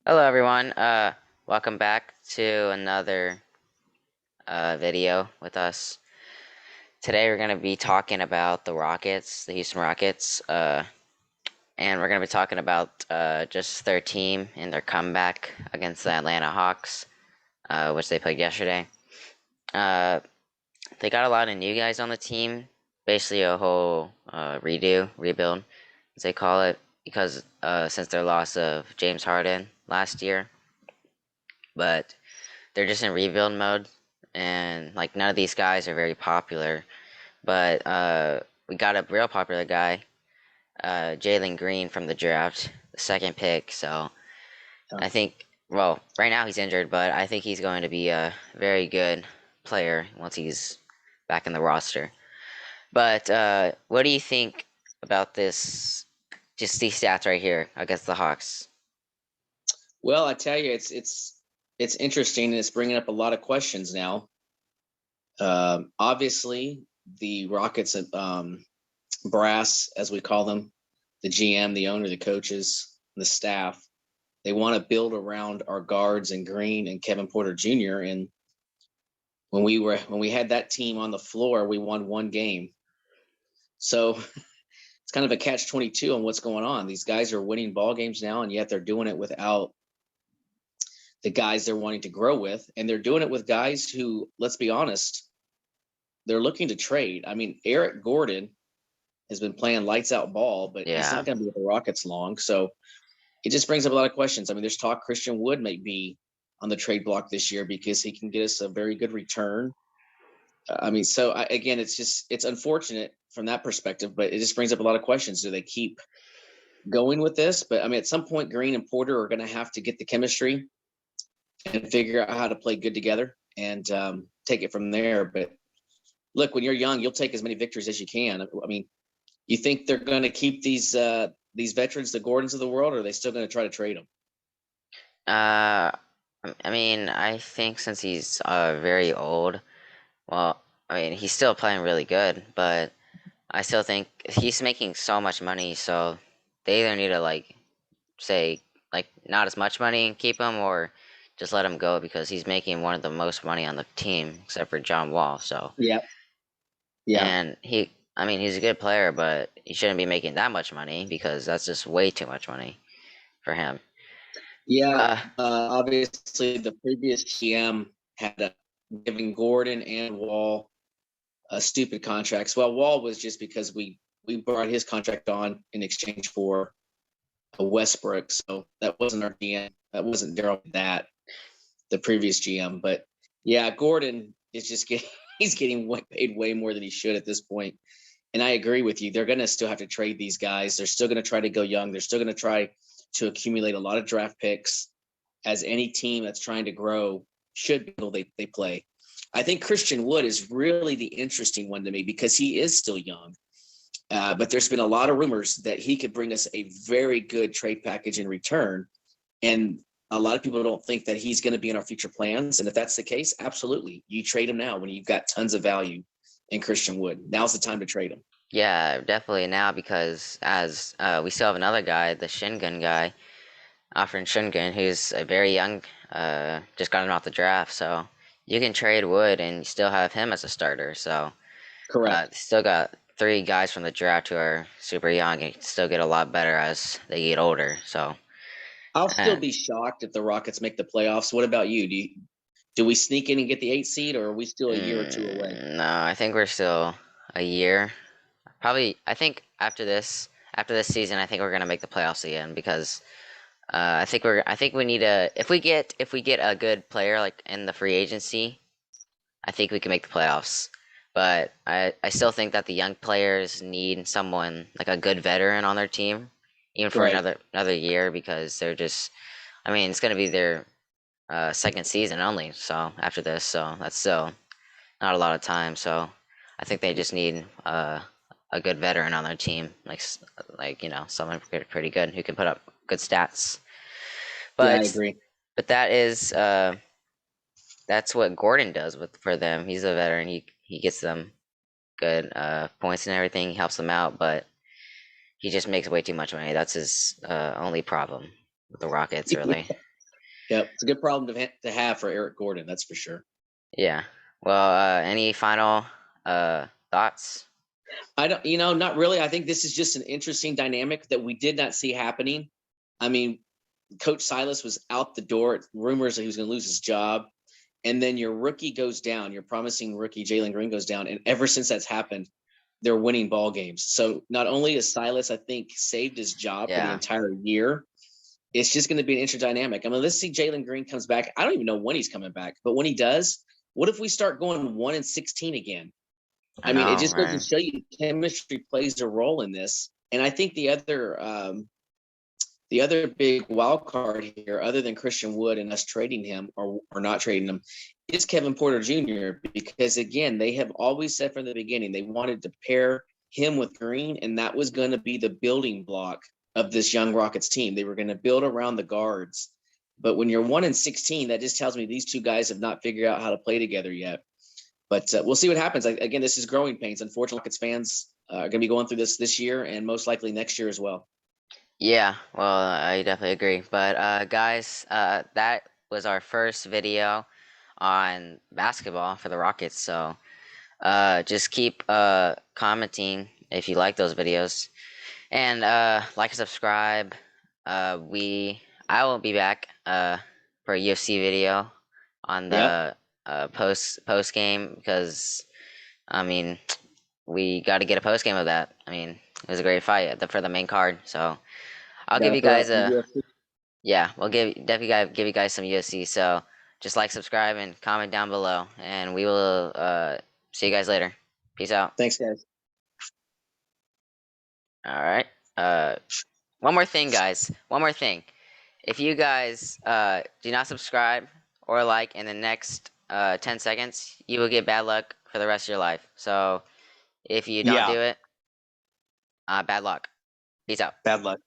Hello everyone. Welcome back to another video with us. Today we're gonna be talking about the Rockets, the Houston Rockets, and we're gonna be talking about just their team and their comeback against the Atlanta Hawks, which they played yesterday. Uh, they got a lot of new guys on the team, basically a whole rebuild, as they call it, because since their loss of James Harden last year, but they're just in rebuild mode, and like none of these guys are very popular. But we got a real popular guy, Jalen Green from the draft, the second pick. So Yeah. I think, well, right now he's injured, but I think he's going to be a very good player once he's back in the roster. But what do you think about this? Just these stats right here against the Hawks. Well, I tell you, it's interesting and it's bringing up a lot of questions now. Obviously, the Rockets brass, as we call them, the GM, the owner, the coaches, the staff, they want to build around our guards and Green and Kevin Porter Jr. And when we had that team on the floor, we won one game. So it's kind of a catch-22 on what's going on. These guys are winning ball games now, and yet they're doing it without the guys they're wanting to grow with, and they're doing it with guys who, let's be honest, they're looking to trade. I mean, Eric Gordon has been playing lights out ball, but he's Yeah. not going to be with the Rockets long. So it just brings up a lot of questions. I mean, there's talk Christian Wood may be on the trade block this year because he can get us a very good return. Again, it's unfortunate from that perspective, but it just brings up a lot of questions. Do they keep going with this? But I mean, at some point, Green and Porter are going to have to get the chemistry and figure out how to play good together and take it from there. But look, when you're young, you'll take as many victories as you can. I mean, you think they're going to keep these veterans, the Gordons of the world, or are they still going to try to trade them? Uh, I mean, I think since he's very old, well, I mean, he's still playing really good, but I still think he's making so much money, so they either need to like say like not as much money and keep him, or just let him go because he's making one of the most money on the team, except for John Wall. So, Yeah, yeah, and I mean, he's a good player, but he shouldn't be making that much money because that's just way too much money for him. yeah. Uh, Obviously, the previous GM had giving Gordon and Wall stupid contracts. Well, Wall was just because we brought his contract on in exchange for a Westbrook, so that wasn't our GM. That wasn't Daryl. That the previous GM. But yeah, Gordon is just getting he's getting paid way more than he should at this point. And I agree with you. They're going to still have to trade these guys. They're still going to try to go young. They're still going to try to accumulate a lot of draft picks, as any team that's trying to grow should be able they play. I think Christian Wood is really the interesting one to me because he is still young. But there's been a lot of rumors that he could bring us a very good trade package in return. And a lot of people don't think that he's going to be in our future plans. And if that's the case, absolutely. You trade him now when you've got tons of value in Christian Wood. Now's the time to trade him. yeah, definitely now because as we still have another guy, the Shingun guy, Afrin Shingun, who's a very young, just got him off the draft, so you can trade Wood and you still have him as a starter. So Correct. still got three guys from the draft who are super young and still get a lot better as they get older. So, I'll still and be shocked if the Rockets make the playoffs. What about you? Do we sneak in and get the 8 seed, or are we still a year or two away? no, I think we're still a year. Probably, I think after this season, I think we're gonna make the playoffs again because I think we need a if we get a good player like in the free agency, I think we can make the playoffs. But I still think that the young players need someone like a good veteran on their team, even for Right. another year because they're just I mean it's gonna be their second season only. So after this, so that's still not a lot of time. So I think they just need a good veteran on their team, like you know someone pretty good who can put up good stats. Yeah, I But agree. that is that's what Gordon does with for them. He's a veteran. He gets them good points and everything. He helps them out, but he just makes way too much money. That's his only problem with the Rockets, really. Yep, it's a good problem to have for Eric Gordon, that's for sure. Yeah. Well, any final thoughts? I don't, not really. I think this is just an interesting dynamic that we did not see happening. I mean, Coach Silas was out the door. Rumors that he was going to lose his job, and then your rookie goes down. Your promising rookie Jalen Green goes down, and ever since that's happened, they're winning ball games. So not only is Silas, I think, saved his job for the Yeah. entire year, it's just going to be an interesting dynamic. I mean, let's see Jalen Green comes back. I don't even know when he's coming back, but when he does, what if we start going 1-16 again? I mean, it know, just goes to right? show you chemistry plays a role in this. And I think the other big wild card here, other than Christian Wood and us trading him or not trading him, is Kevin Porter Jr. Because again, they have always said from the beginning they wanted to pair him with Green, and that was going to be the building block of this young Rockets team. They were going to build around the guards. But when you're 1-16, that just tells me these two guys have not figured out how to play together yet. But we'll see what happens. Again, this is growing pains. Unfortunately, Rockets fans are going to be going through this year and most likely next year as well. Yeah, well, I definitely agree. But guys, that was our first video on basketball for the Rockets. So just keep commenting if you like those videos, and like and subscribe. I will be back for a UFC video on Yep. the post game, because I mean we got to get a post game of that. I mean, it was a great fight for the main card. So I'll Got give to you throw guys out some a UFC. yeah. We'll give you guys some UFC. So just like, subscribe, and comment down below, and we will see you guys later. Peace out. Thanks, guys. All right. Uh, one more thing, guys. One more thing. If you guys do not subscribe or like in the next 10 seconds, you will get bad luck for the rest of your life. So if you don't Yeah. do it, bad luck. Peace out. Bad luck.